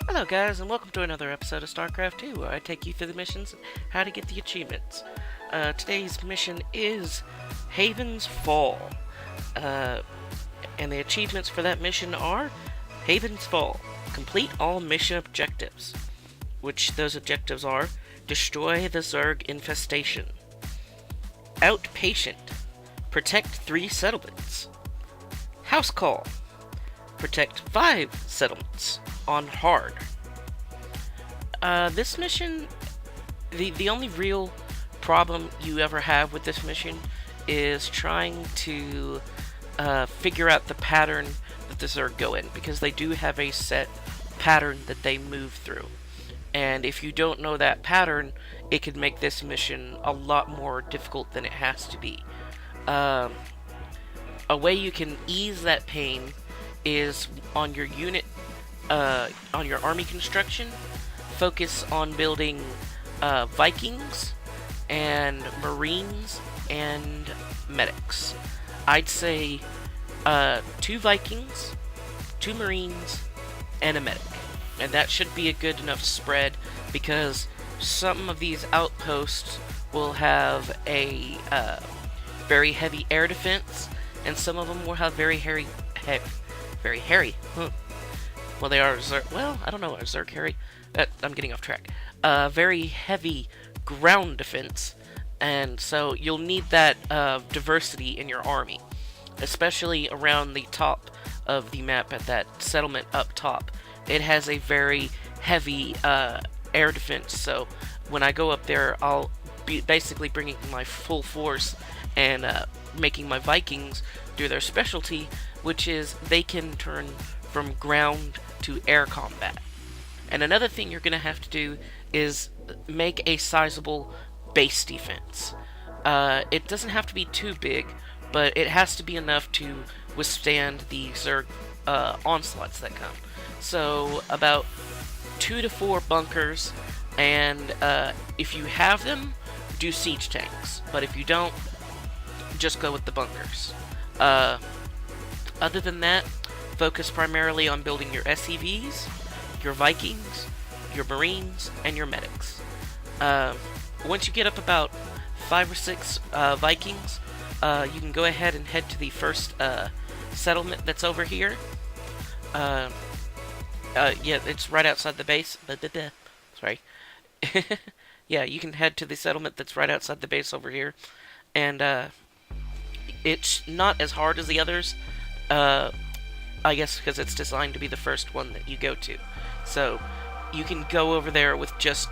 Hello guys, and welcome to another episode of StarCraft 2, where I take you through the missions and how to get the achievements. Today's mission is Haven's Fall. And the achievements for that mission are Haven's Fall. Complete all mission objectives. Which those objectives are: destroy the Zerg infestation, Outpatient, protect 3 settlements, House Call, protect 5 settlements on hard. This mission, the only real problem you ever have with this mission is trying to figure out the pattern that the Zerg go in, because they do have a set pattern that they move through. And if you don't know that pattern, it could make this mission a lot more difficult than it has to be. A way you can ease that pain is on your unit, on your army construction. Focus on building Vikings and Marines and medics. I'd say 2 Vikings, 2 Marines, and a medic. And that should be a good enough spread, because some of these outposts will have a very heavy air defense, and some of them will have very hairy. Well, they are Zerg. Well, I don't know. Are Zerg hairy? I'm getting off track. Very heavy ground defense, and so you'll need that diversity in your army, especially around the top of the map at that settlement up top. It has a very heavy air defense, so when I go up there, I'll be basically bringing my full force and making my Vikings do their specialty, which is they can turn from ground to air combat. And another thing you're going to have to do is make a sizable base defense. It doesn't have to be too big, but it has to be enough to withstand the Zerg onslaughts that come. So about 2 to 4 bunkers, and if you have them, do siege tanks. But if you don't, just go with the bunkers. Other than that, focus primarily on building your SCVs, your Vikings, your Marines, and your medics. Once you get up about 5 or 6 Vikings, you can go ahead and head to the first settlement that's over here. Yeah, it's right outside the base. Sorry. Yeah, you can head to the settlement that's right outside the base over here. And it's not as hard as the others, I guess because it's designed to be the first one that you go to. So you can go over there with just,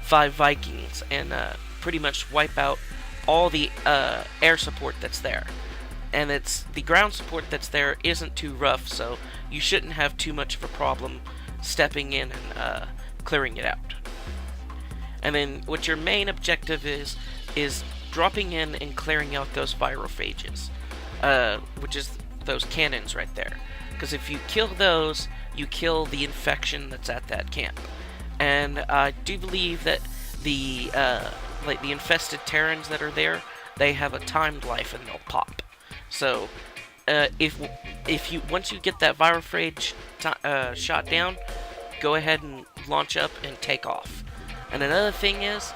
5 Vikings and pretty much wipe out all the air support that's there. And the ground support that's there isn't too rough, so you shouldn't have too much of a problem stepping in and clearing it out. And then what your main objective is dropping in and clearing out those virophages, which is those cannons right there. Because if you kill those, you kill the infection that's at that camp. And I do believe that the infested Terrans that are there, they have a timed life and they'll pop. So if you once you get that virophage shot down, go ahead and launch up and take off. And another thing is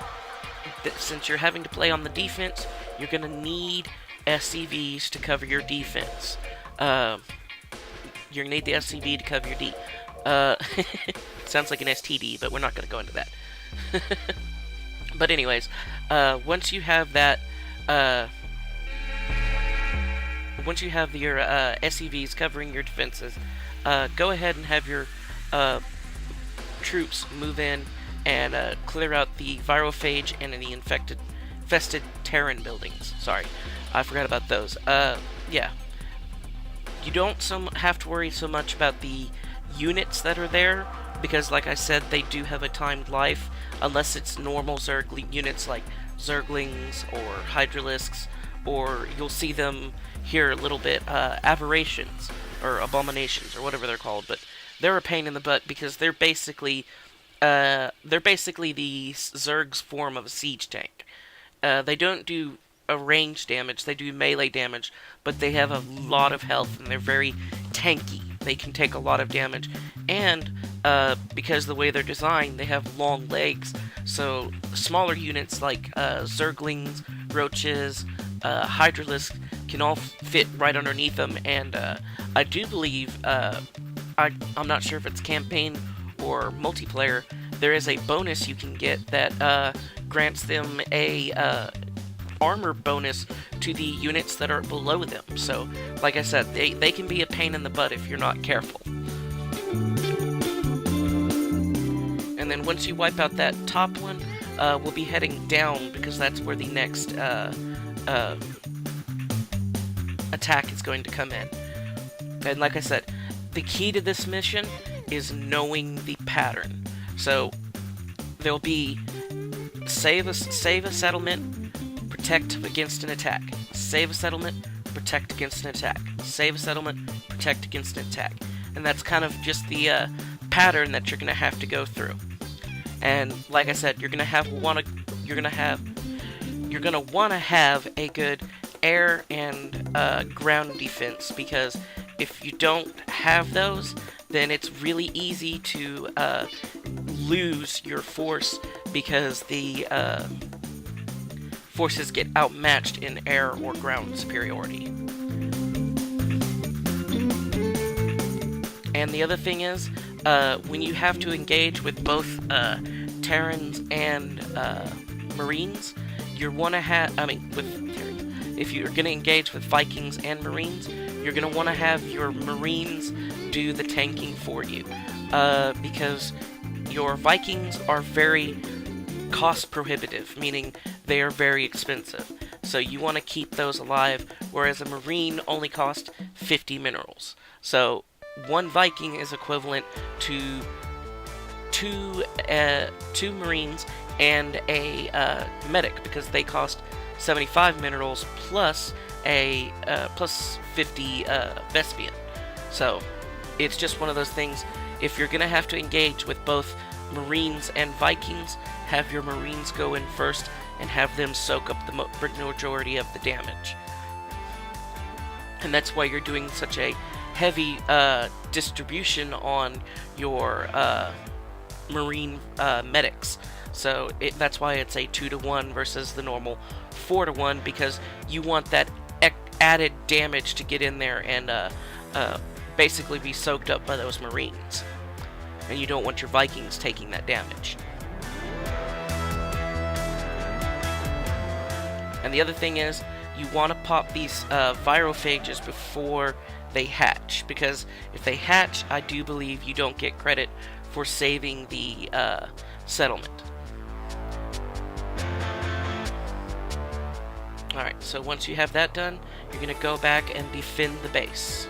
that since you're having to play on the defense, you're gonna need SCVs to cover your defense. You're gonna need the SCV to cover your D. Sounds like an STD, but we're not gonna go into that. But anyways, once you have that, once you have your SCVs covering your defenses, go ahead and have your troops move in and clear out the virophage and the infested Terran buildings. Sorry, I forgot about those. Yeah. You don't have to worry so much about the units that are there, because like I said, they do have a timed life, unless it's normal Zerg units like Zerglings or Hydralisks, or you'll see them here a little bit, aberrations, or abominations, or whatever they're called, but they're a pain in the butt, because they're basically the Zerg's form of a siege tank. They don't do a range damage, they do melee damage, but they have a lot of health and they're very tanky. They can take a lot of damage, And because the way they're designed, they have long legs, so smaller units like zerglings, roaches, hydralisks can all fit right underneath them. And I do believe, I'm not sure if it's campaign or multiplayer, there is a bonus you can get that grants them a armor bonus to the units that are below them. So, like I said, they can be a pain in the butt if you're not careful. And then once you wipe out that top one, we'll be heading down because that's where the next attack is going to come in. And like I said, the key to this mission is knowing the pattern. So there'll be save a settlement, protect against an attack. Save a settlement, protect against an attack. Save a settlement, protect against an attack. And that's kind of just the pattern that you're gonna have to go through. And like I said, you're gonna wanna have a good air and ground defense, because if you don't have those, then it's really easy to lose your force, because the forces get outmatched in air or ground superiority. And the other thing is, when you have to engage with both Terrans and Marines, you want to have, with Terrans, if you're going to engage with Vikings and Marines, you're going to want to have your Marines do the tanking for you, because your Vikings are very cost prohibitive, meaning they are very expensive. So you want to keep those alive, whereas a Marine only costs 50 minerals. So one Viking is equivalent to two Marines and a medic, because they cost 75 minerals plus a plus 50 Vespian. So it's just one of those things. If you're gonna have to engage with both Marines and Vikings, have your Marines go in first and have them soak up the majority of the damage. And that's why you're doing such a heavy distribution on your Marine medics. So that's why it's a 2-to-1 versus the normal 4-to-1, because you want that added damage to get in there and basically be soaked up by those Marines. And you don't want your Vikings taking that damage. And the other thing is, you want to pop these virophages before they hatch, because if they hatch, I do believe you don't get credit for saving the settlement. Alright, so once you have that done, you're going to go back and defend the base.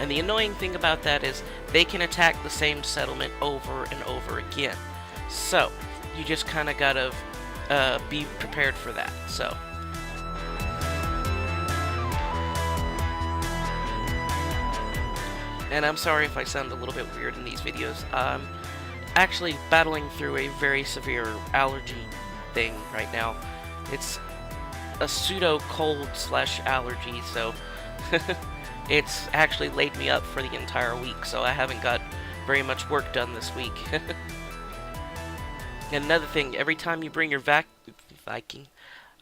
And the annoying thing about that is they can attack the same settlement over and over again. So you just kind of gotta be prepared for that. So and I'm sorry if I sound a little bit weird in these videos. I'm actually battling through a very severe allergy thing right now. It's a pseudo cold / allergy, so it's actually laid me up for the entire week, so I haven't got very much work done this week. And another thing, every time you bring your Viking,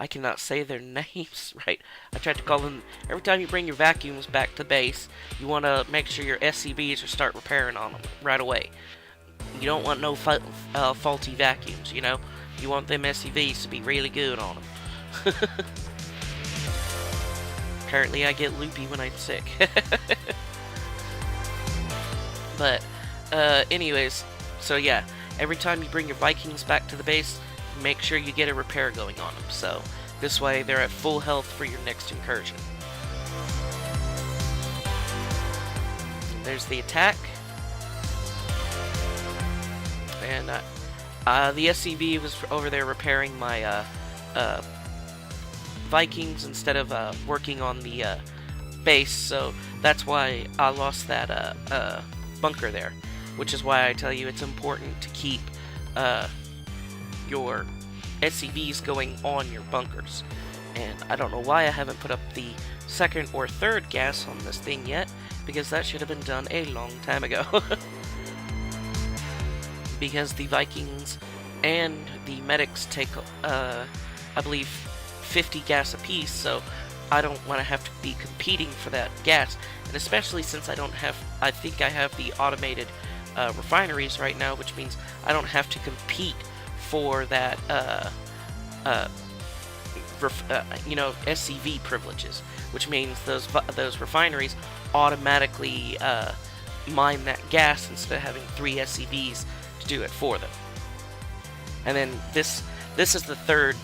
I cannot say their names right. I tried to call them. Every time you bring your vacuums back to base, you want to make sure your SCVs start repairing on them right away. You don't want no faulty vacuums, you know? You want them SCVs to be really good on them. Apparently I get loopy when I'm sick. But, anyways, so yeah, every time you bring your Vikings back to the base, make sure you get a repair going on them, so this way they're at full health for your next incursion. There's the attack. And, the SCV was over there repairing my, Vikings instead of working on the base, so that's why I lost that bunker there, which is why I tell you it's important to keep your SCVs going on your bunkers. And I don't know why I haven't put up the second or third gas on this thing yet. because that should have been done a long time ago. Because the Vikings and the medics take, I believe, 50 gas apiece, so I don't want to have to be competing for that gas. And especially since I think I have the automated refineries right now, which means I don't have to compete for that, SCV privileges, which means those refineries automatically mine that gas instead of having 3 SCVs to do it for them. And then this is the third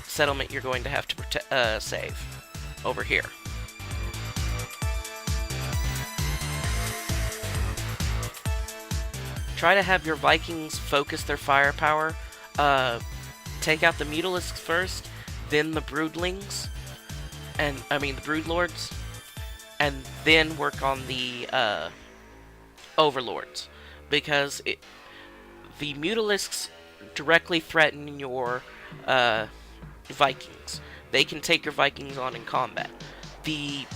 settlement you're going to have to save over here. Try to have your Vikings focus their firepower. Take out the Mutalisks first, then the Broodlings, the Broodlords, and then work on the Overlords, because the Mutalisks directly threaten your Vikings. They can take your Vikings on in combat. The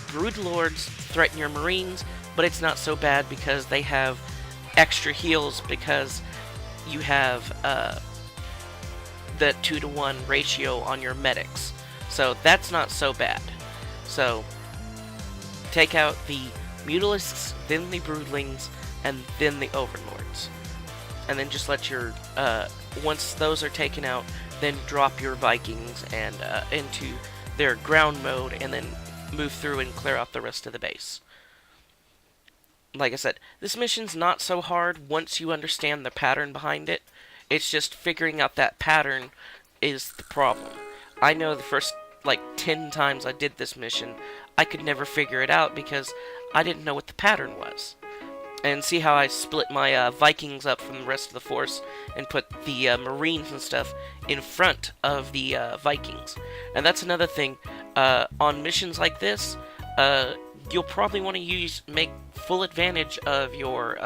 Broodlords threaten your Marines, but it's not so bad because they have extra heals because you have the 2-to-1 ratio on your medics. So that's not so bad. So take out the Mutalisks, then the Broodlings, and then the Overlords. And then just let your, once those are taken out, then drop your Vikings and into their ground mode, and then move through and clear out the rest of the base. Like I said, this mission's not so hard once you understand the pattern behind it. It's just figuring out that pattern is the problem. I know the first, 10 times I did this mission, I could never figure it out because I didn't know what the pattern was. And see how I split my Vikings up from the rest of the force and put the Marines and stuff in front of the Vikings. And that's another thing. On missions like this, you'll probably want to make full advantage of your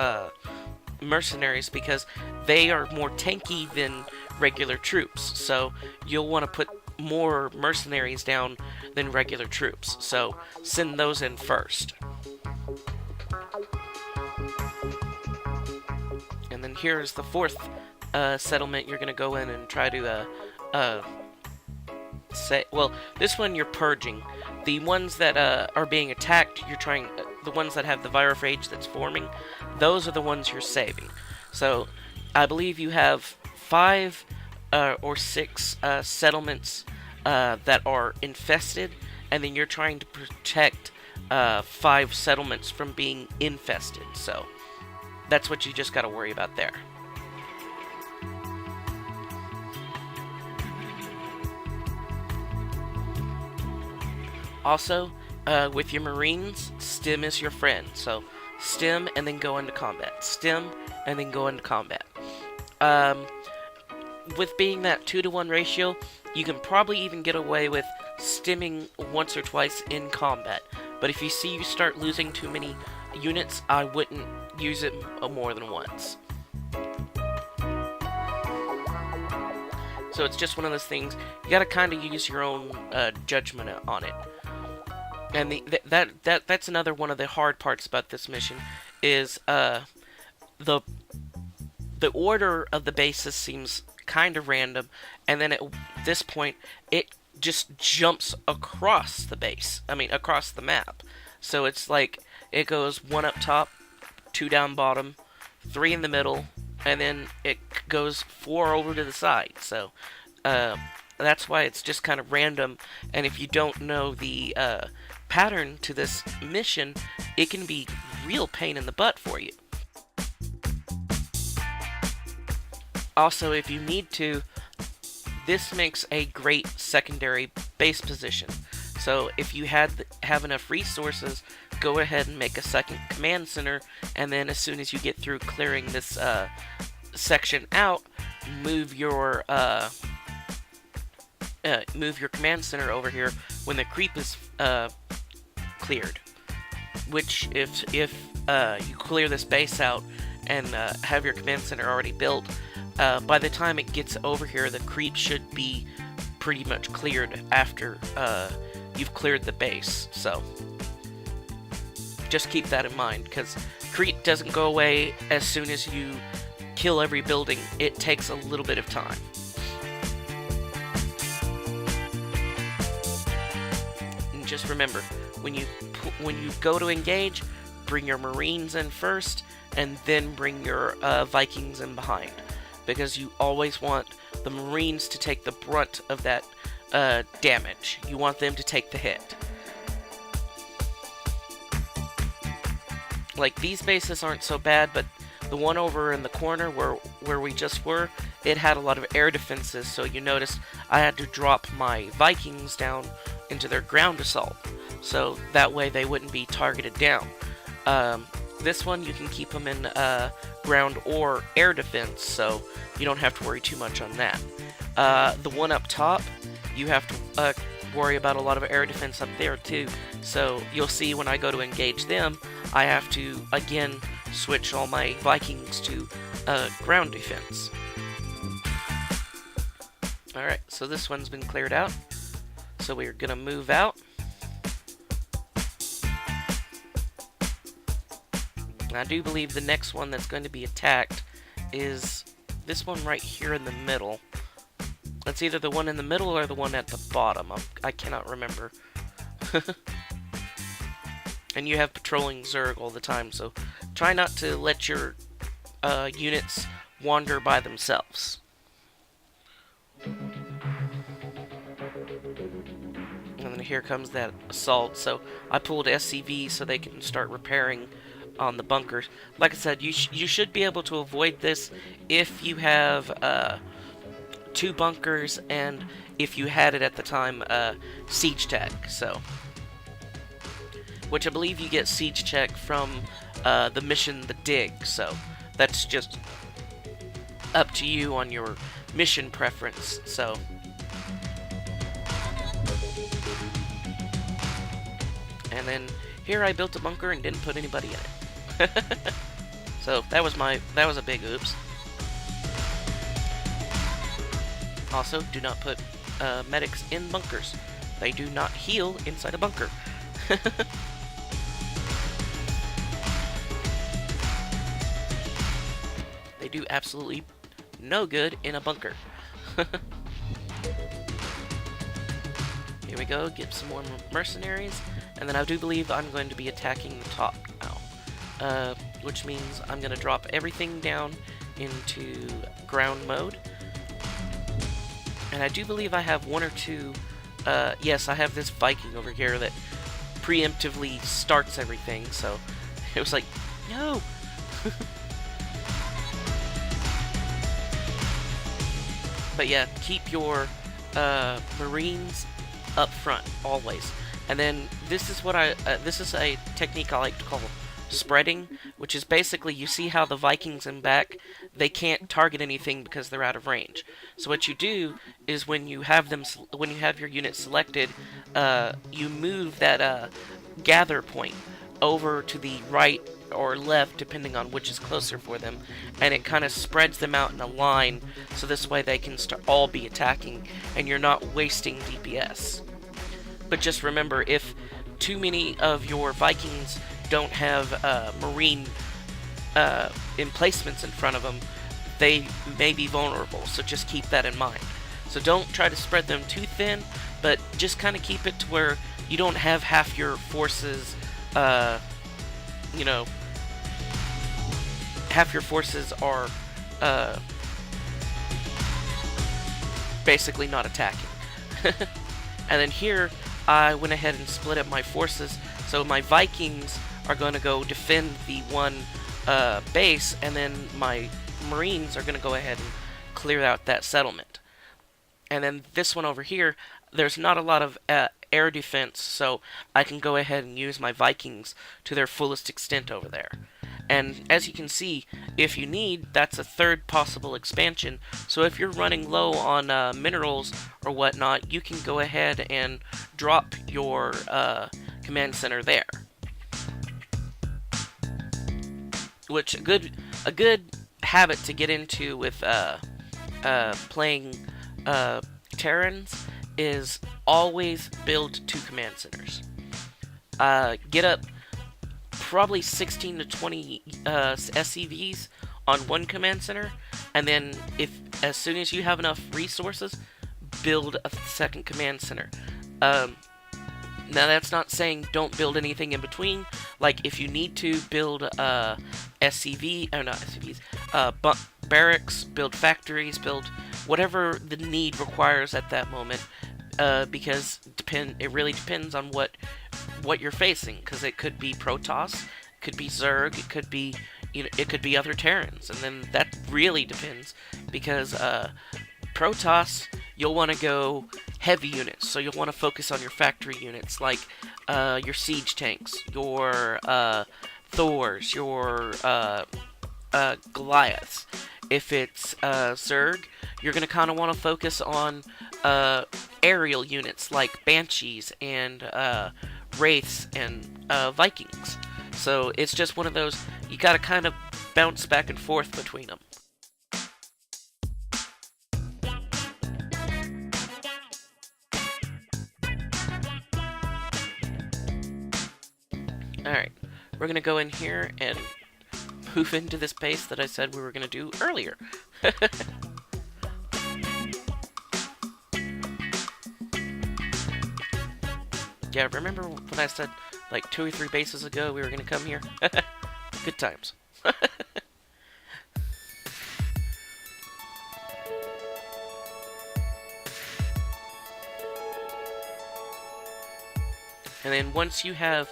mercenaries because they are more tanky than regular troops. So you'll want to put more mercenaries down than regular troops. So send those in first. And then here's the fourth settlement you're going to go in and try to this one you're purging. The ones that are being attacked, the ones that have the virophage that's forming, those are the ones you're saving. So I believe you have 5 or 6 settlements that are infested, and then you're trying to protect 5 settlements from being infested. So that's what you just got to worry about there. Also, with your Marines, stim is your friend. So stim and then go into combat. Stim and then go into combat. With being that 2-to-1 ratio, you can probably even get away with stimming once or twice in combat. But if you see you start losing too many units, I wouldn't use it more than once. So it's just one of those things, you gotta kind of use your own judgment on it. And that's another one of the hard parts about this mission, is the order of the bases seems kind of random, and then at this point, it just jumps across the base. Across the map. So it's like, it goes 1 up top, 2 down bottom, 3 in the middle, and then it goes 4 over to the side. So that's why it's just kind of random, and if you don't know the pattern to this mission, it can be real pain in the butt for you. Also, if you need to, this makes a great secondary base position. So if you have enough resources, go ahead and make a second command center, and then as soon as you get through clearing this section out, move your command center over here when the creep is cleared. Which, if you clear this base out and have your command center already built, by the time it gets over here, the creep should be pretty much cleared after you've cleared the base. So just keep that in mind, because Crete doesn't go away as soon as you kill every building. It takes a little bit of time. And just remember, when you go to engage, bring your Marines in first, and then bring your Vikings in behind, because you always want the Marines to take the brunt of that damage. You want them to take the hit. Like, these bases aren't so bad, but the one over in the corner where we just were, it had a lot of air defenses, so you notice I had to drop my Vikings down into their ground assault, so that way they wouldn't be targeted down. This one, you can keep them in ground or air defense, so you don't have to worry too much on that. The one up top, you have to worry about a lot of air defense up there too, so you'll see when I go to engage them, I have to again switch all my Vikings to ground defense. Alright, so this one's been cleared out, so we're gonna move out. I do believe the next one that's going to be attacked is this one right here in the middle. It's either the one in the middle or the one at the bottom. I cannot remember. And you have patrolling Zerg all the time, so try not to let your units wander by themselves. And then here comes that assault, so I pulled SCV so they can start repairing on the bunkers. Like I said, you should be able to avoid this if you have 2 bunkers, and if you had it at the time, siege tech. So, which I believe you get siege check from the mission The Dig, so that's just up to you on your mission preference. So, and then here I built a bunker and didn't put anybody in it. So that was a big oops. Also, do not put medics in bunkers. They do not heal inside a bunker. They do absolutely no good in a bunker. Here we go, get some more mercenaries, and then I do believe I'm going to be attacking the top now. Which means I'm going to drop everything down into ground mode. And I do believe I have 1 or 2, yes, I have this Viking over here that preemptively starts everything, so it was like, no! But yeah, keep your Marines up front, always. And then this is what this is a technique I like to call spreading, which is basically, you see how the Vikings in back, they can't target anything because they're out of range. So what you do is when you have your unit selected, you move that gather point over to the right or left, depending on which is closer for them, and it kind of spreads them out in a line, so this way they can all be attacking, and you're not wasting DPS. But just remember, if too many of your Vikings don't have Marine emplacements in front of them, they may be vulnerable, so just keep that in mind. So don't try to spread them too thin, but just kind of keep it to where you don't have half your forces, half your forces are basically not attacking. And then here, I went ahead and split up my forces, so my Vikings are going to go defend the one base, and then my Marines are going to go ahead and clear out that settlement. And then this one over here, there's not a lot of air defense, so I can go ahead and use my Vikings to their fullest extent over there. And as you can see, if you need, that's a third possible expansion. So if you're running low on minerals or whatnot, you can go ahead and drop your command center there. Which a good habit to get into with playing Terrans is always build 2 command centers. Get up probably 16 to 20 SCVs on one command center, and then if as soon as you have enough resources, build a second command center. Um, Now that's not saying don't build anything in between. Like if you need to build SCV, or not SCVs, barracks, build factories, build whatever the need requires at that moment. Because it really depends on what you're facing. Because it could be protoss, it could be Zerg, it could be it could be other Terrans, and then that really depends. Because protoss, you'll want to go heavy units, so you'll want to focus on your factory units, like your siege tanks, your Thors, your Goliaths. If it's Zerg, you're going to kind of want to focus on aerial units like Banshees and Wraiths and Vikings. So it's just one of those, you got to kind of bounce back and forth between them. Alright, we're gonna go in here and move into this base that I said we were gonna do earlier. Yeah, remember when I said like 2 or 3 bases ago we were gonna come here? Good times. And then once you have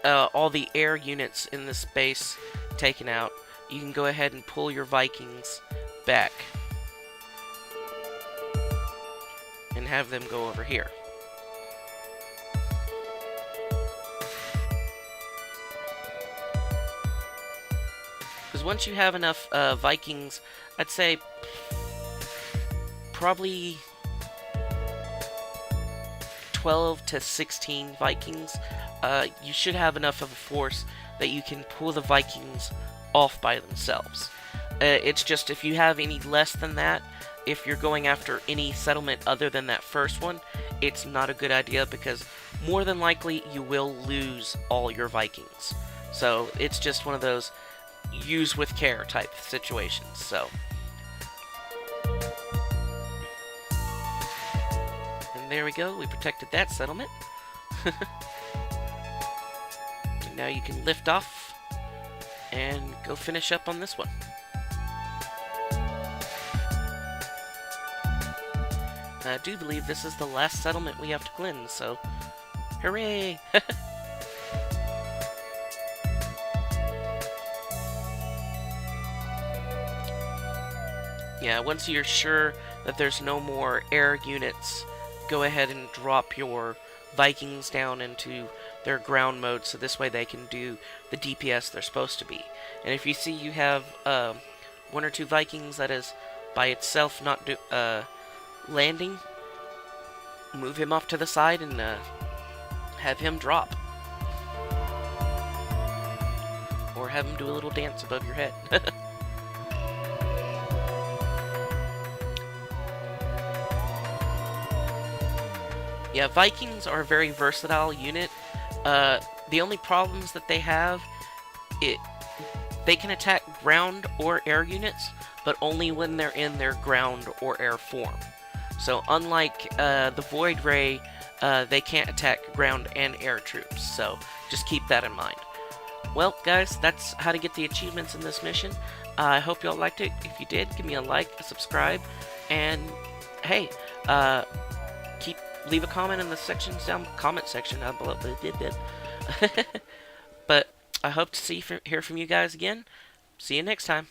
all the air units in this base taken out, you can go ahead and pull your Vikings back and have them go over here. Because once you have enough Vikings, I'd say probably 12 to 16 Vikings, you should have enough of a force that you can pull the Vikings off by themselves. It's just if you have any less than that, if you're going after any settlement other than that first one, it's not a good idea because more than likely you will lose all your Vikings. So it's just one of those use with care type situations. So. And there we go, we protected that settlement. And now you can lift off and go finish up on this one. I do believe this is the last settlement we have to cleanse, so hooray! Yeah, once you're sure that there's no more air units, go ahead and drop your Vikings down into their ground mode, so this way they can do the DPS they're supposed to be. And if you see you have 1 or 2 Vikings that is by itself not landing, move him off to the side and have him drop. Or have him do a little dance above your head. Yeah, Vikings are a very versatile unit. The only problems that they have, they can attack ground or air units, but only when they're in their ground or air form. So unlike the Void Ray, they can't attack ground and air troops, so just keep that in mind. Well, guys, that's how to get the achievements in this mission. I hope y'all liked it. If you did, give me a like, a subscribe, and hey, leave a comment in the comment section down below. But I hope to hear from you guys again. See you next time.